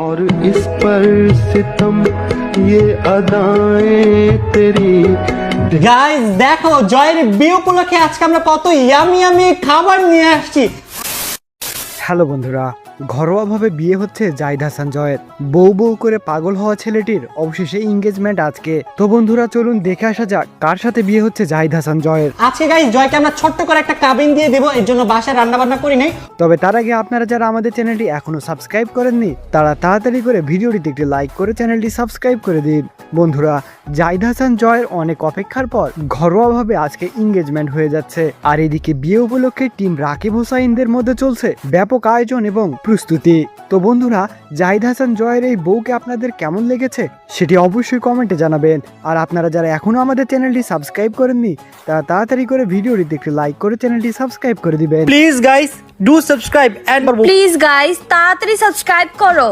और इस पर सितम ये अदाएं तेरी। গাইস দেখো জয়ের বিয়ে উপলক্ষে আজকে আমরা কত ইয়ামি ইয়ামি খাবার নিয়ে আসছি। হ্যালো বন্ধুরা, ঘরোয়াভাবে বিয়ে হচ্ছে জাহিদ হাসান জয়ের। বউ বউ করে পাগল হওয়া ছেলেটির অবশেষে এঙ্গেজমেন্ট আজকে। তো বন্ধুরা চলুন দেখে আসা যাক কার সাথে বিয়ে হচ্ছে জাহিদ হাসান জয়ের। আজকে গাইস জয়কে আমরা ছোট্ট করে একটা কাবিন দিয়ে দেবো, এর জন্য বাসায় রান্না বান্না করি নাই। তবে তার আগে আপনারা যারা আমাদের চ্যানেলটি এখনো সাবস্ক্রাইব করেননি তারা তাড়াতাড়ি করে ভিডিওটিতে একটি লাইক করে চ্যানেলটি সাবস্ক্রাইব করে দিন। বন্ধুরা, জাহিদ হাসান জয়ের অনেক অপেক্ষার পর ঘরোয়াভাবে আজকে এঙ্গেজমেন্ট হয়ে যাচ্ছে। আর এদিকে বিয়ে উপলক্ষে টিম রাকিব হোসাইনদের মধ্যে চলছে ব্যাপক আয়োজন এবং প্রস্তুতি। তো বন্ধুরা, জাহিদ হাসান জয়ের এই বউকে আপনাদের কেমন লেগেছে সেটি অবশ্যই কমেন্টে জানাবেন। আর আপনারা যারা এখনো আমাদের চ্যানেলটি সাবস্ক্রাইব করেননি তারা তাড়াতাড়ি করে ভিডিওটিতে একটি লাইক করে চ্যানেলটি সাবস্ক্রাইব করে দিবেন। Please guys do subscribe and please guys তাড়াতাড়ি সাবস্ক্রাইব করো।